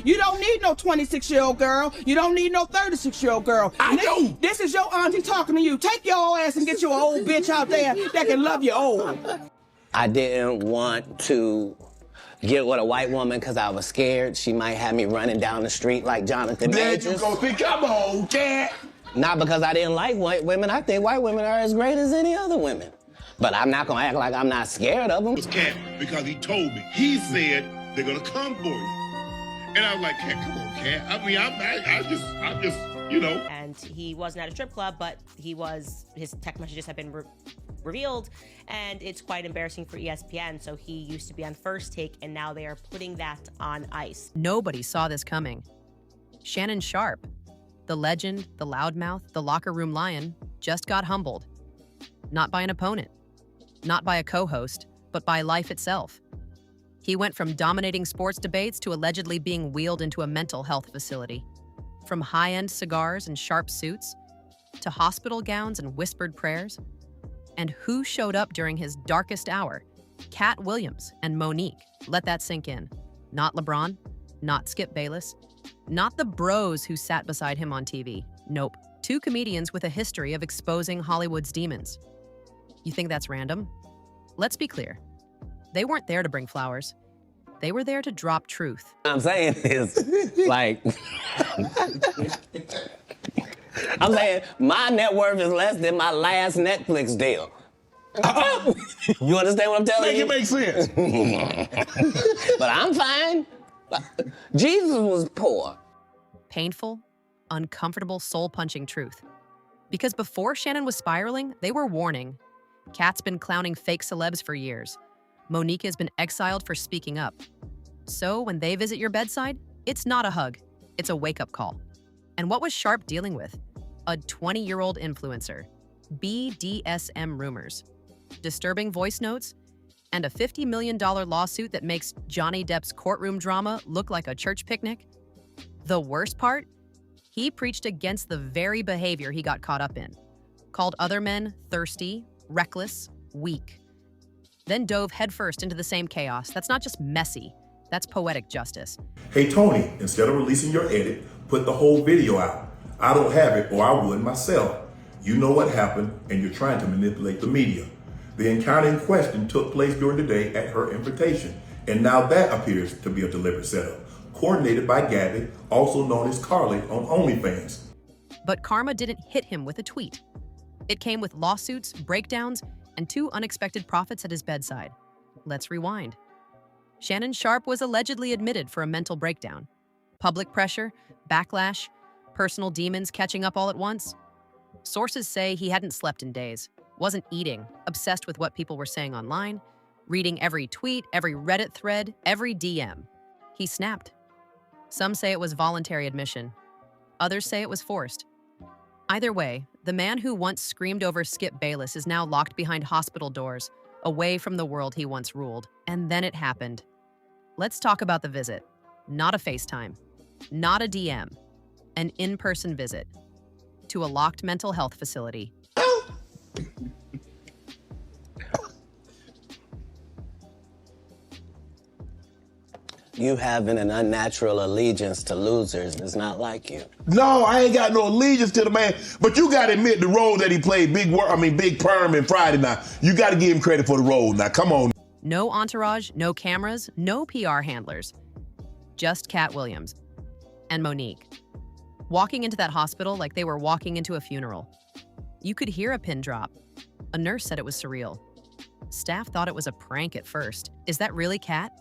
You don't need no 26-year-old girl. You don't need no 36-year-old girl. I do. This is your auntie talking to you. Take your old ass and get you an old bitch out there that can love you old. I didn't want to get with a white woman because I was scared she might have me running down the street like Jonathan There Majors. you go. Come on, Katt. Not because I didn't like white women. I think white women are as great as any other women. But I'm not gonna act like I'm not scared of them. It's Katt, because he told me. He said they're gonna come for you. And I was like, Katt, come on, Katt. I mean, I just, you know. And he wasn't at a strip club, but his text messages have been revealed, and it's quite embarrassing for ESPN. So he used to be on First Take, and now they are putting that on ice. Nobody saw this coming. Shannon Sharpe, the legend, the loudmouth, the locker room lion, just got humbled. Not by an opponent, not by a co-host, but by life itself. He went from dominating sports debates to allegedly being wheeled into a mental health facility. From high-end cigars and sharp suits, to hospital gowns and whispered prayers. And who showed up during his darkest hour? Katt Williams and Monique. Let that sink in. Not LeBron, not Skip Bayless, not the bros who sat beside him on TV. Nope. Two comedians with a history of exposing Hollywood's demons. You think that's random? Let's be clear. They weren't there to bring flowers. They were there to drop truth. What I'm saying is, like, I'm saying my net worth is less than my last Netflix deal. You understand what I'm telling you? Make it make sense. But I'm fine. Jesus was poor. Painful, uncomfortable, soul-punching truth. Because before Shannon was spiraling, they were warning. Katt's been clowning fake celebs for years. Monique has been exiled for speaking up. So when they visit your bedside, it's not a hug, it's a wake-up call. And what was Sharpe dealing with? A 20-year-old influencer, BDSM rumors, disturbing voice notes, and a $50 million lawsuit that makes Johnny Depp's courtroom drama look like a church picnic? The worst part? He preached against the very behavior he got caught up in, called other men thirsty, reckless, weak, then dove headfirst into the same chaos. That's not just messy, that's poetic justice. Hey Tony, instead of releasing your edit, put the whole video out. I don't have it, or I would myself. You know what happened, and you're trying to manipulate the media. The encounter in question took place during the day at her invitation, and now that appears to be a deliberate setup, coordinated by Gabby, also known as Carly on OnlyFans. But karma didn't hit him with a tweet. It came with lawsuits, breakdowns, and two unexpected prophets at his bedside. Let's rewind. Shannon Sharpe was allegedly admitted for a mental breakdown. Public pressure, backlash, personal demons catching up all at once. Sources say he hadn't slept in days, wasn't eating, obsessed with what people were saying online, reading every tweet, every Reddit thread, every DM. He snapped. Some say it was voluntary admission. Others say it was forced. Either way, the man who once screamed over Skip Bayless is now locked behind hospital doors, away from the world he once ruled. And then it happened. Let's talk about the visit. Not a FaceTime, not a DM, an in-person visit to a locked mental health facility. You having an unnatural allegiance to losers is not like you. No, I ain't got no allegiance to the man. But you got to admit the role that he played, Big Perm and Friday now. You got to give him credit for the role. Now, come on. No entourage, no cameras, no PR handlers. Just Katt Williams and Monique. Walking into that hospital like they were walking into a funeral. You could hear a pin drop. A nurse said it was surreal. Staff thought it was a prank at first. Is that really Katt?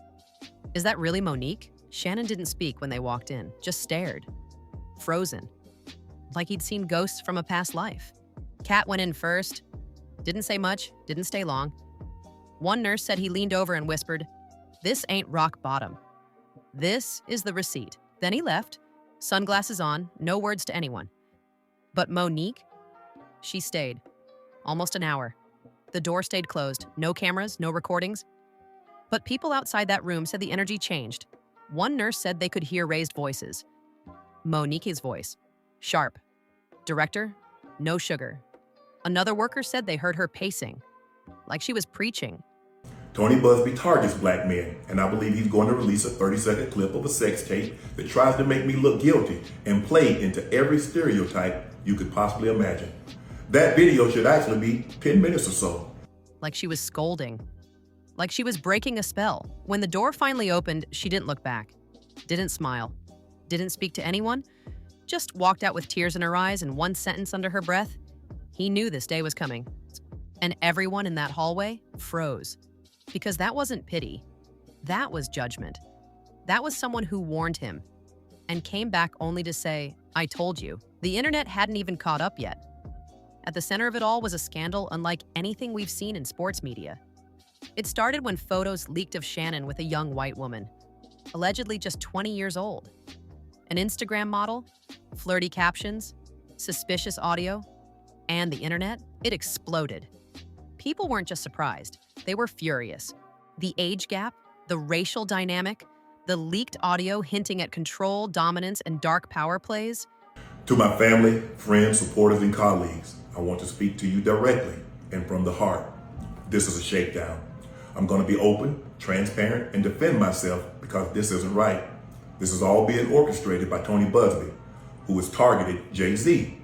Is that really Monique? Shannon didn't speak when they walked in, just stared. Frozen. Like he'd seen ghosts from a past life. Katt went in first. Didn't say much, didn't stay long. One nurse said he leaned over and whispered, "This ain't rock bottom. This is the receipt." Then he left, sunglasses on, no words to anyone. But Monique, she stayed. Almost an hour. The door stayed closed. No cameras, no recordings. But people outside that room said the energy changed. One nurse said they could hear raised voices. Monique's voice. Sharp. Director, no sugar. Another worker said they heard her pacing, like she was preaching. Tony Busby targets black men, and I believe he's going to release a 30-second clip of a sex tape that tries to make me look guilty and play into every stereotype you could possibly imagine. That video should actually be 10 minutes or so. Like she was scolding. Like she was breaking a spell. When the door finally opened, she didn't look back. Didn't smile. Didn't speak to anyone. Just walked out with tears in her eyes and one sentence under her breath. He knew this day was coming. And everyone in that hallway froze. Because that wasn't pity. That was judgment. That was someone who warned him and came back only to say, "I told you." The internet hadn't even caught up yet. At the center of it all was a scandal unlike anything we've seen in sports media. It started when photos leaked of Shannon with a young white woman, allegedly just 20 years old. An Instagram model, flirty captions, suspicious audio, and the internet, it exploded. People weren't just surprised, they were furious. The age gap, the racial dynamic, the leaked audio hinting at control, dominance, and dark power plays. To my family, friends, supporters, and colleagues, I want to speak to you directly and from the heart. This is a shakedown. I'm going to be open, transparent, and defend myself because this isn't right. This is all being orchestrated by Tony Busby, who has targeted Jay-Z.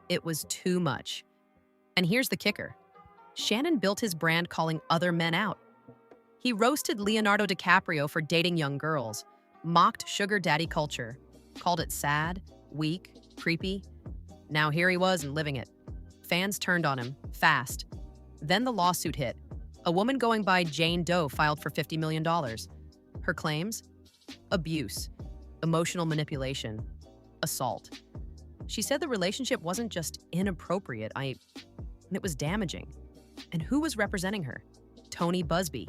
It was too much. And here's the kicker. Shannon built his brand calling other men out. He roasted Leonardo DiCaprio for dating young girls, mocked sugar daddy culture, called it sad, weak, creepy. Now here he was and living it. Fans turned on him, fast. Then the lawsuit hit. A woman going by Jane Doe filed for $50 million. Her claims? Abuse, emotional manipulation, assault. She said the relationship wasn't just inappropriate, it was damaging. And who was representing her? Tony Busby,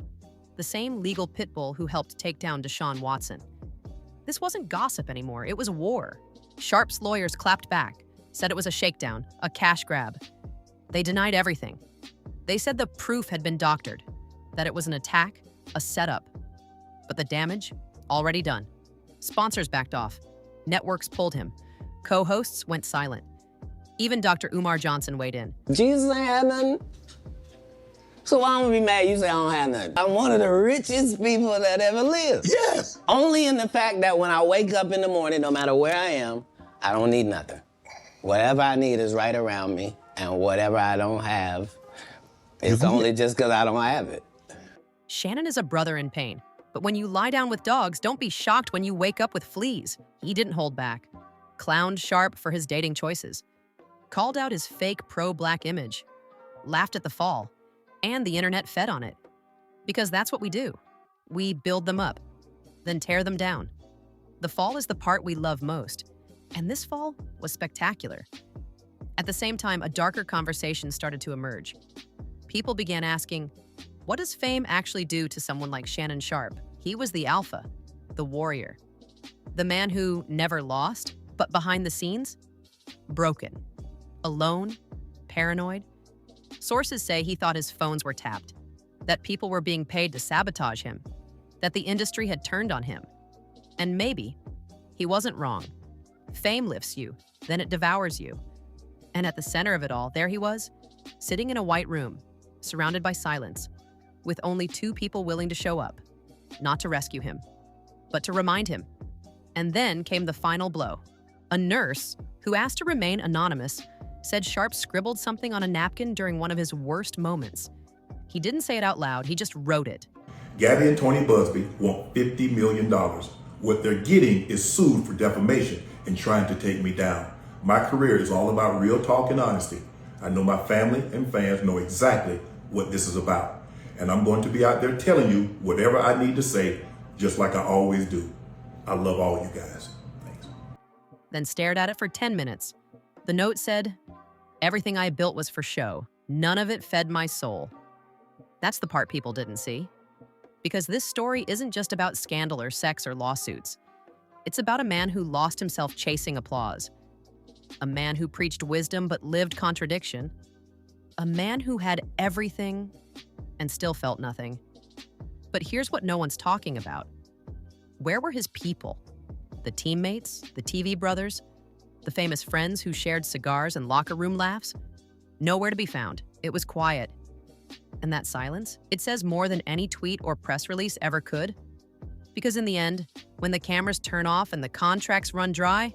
the same legal pit bull who helped take down Deshaun Watson. This wasn't gossip anymore, it was war. Sharpe's lawyers clapped back, said it was a shakedown, a cash grab. They denied everything. They said the proof had been doctored, that it was an attack, a setup. But the damage? Already done. Sponsors backed off. Networks pulled him. Co-hosts went silent. Even Dr. Umar Johnson weighed in. Jesus ain't had nothing. So why I'm gonna be mad you say I don't have nothing? I'm one of the richest people that ever lived. Yes. Only in the fact that when I wake up in the morning, no matter where I am, I don't need nothing. Whatever I need is right around me, and whatever I don't have, it's only just because I don't have it. Shannon is a brother in pain, but when you lie down with dogs, don't be shocked when you wake up with fleas. He didn't hold back. Clowned Sharpe for his dating choices. Called out his fake pro-black image. Laughed at the fall. And the internet fed on it. Because that's what we do. We build them up, then tear them down. The fall is the part we love most. And this fall was spectacular. At the same time, a darker conversation started to emerge. People began asking, what does fame actually do to someone like Shannon Sharpe? He was the alpha, the warrior. The man who never lost, but behind the scenes, broken, alone, paranoid. Sources say he thought his phones were tapped, that people were being paid to sabotage him, that the industry had turned on him. And maybe he wasn't wrong. Fame lifts you, then it devours you. And at the center of it all, there he was, sitting in a white room, surrounded by silence, with only 2 people willing to show up, not to rescue him, but to remind him. And then came the final blow. A nurse, who asked to remain anonymous, said Sharpe scribbled something on a napkin during one of his worst moments. He didn't say it out loud, he just wrote it. Gabby and Tony Busby want $50 million. What they're getting is sued for defamation and trying to take me down. My career is all about real talk and honesty. I know my family and fans know exactly what this is about. And I'm going to be out there telling you whatever I need to say, just like I always do. I love all you guys. Thanks. Then stared at it for 10 minutes. The note said, everything I built was for show. None of it fed my soul. That's the part people didn't see. Because this story isn't just about scandal or sex or lawsuits. It's about a man who lost himself chasing applause. A man who preached wisdom but lived contradiction. A man who had everything and still felt nothing. But here's what no one's talking about. Where were his people? The teammates, the TV brothers, the famous friends who shared cigars and locker room laughs? Nowhere to be found. It was quiet. And that silence, it says more than any tweet or press release ever could. Because in the end, when the cameras turn off and the contracts run dry,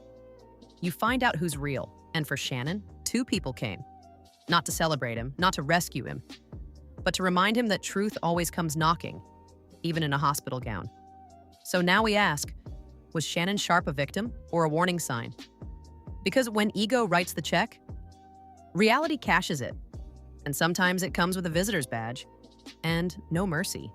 you find out who's real. And for Shannon, 2 people came. Not to celebrate him, not to rescue him, but to remind him that truth always comes knocking, even in a hospital gown. So now we ask, was Shannon Sharpe a victim or a warning sign? Because when ego writes the check, reality cashes it. And sometimes it comes with a visitor's badge and no mercy.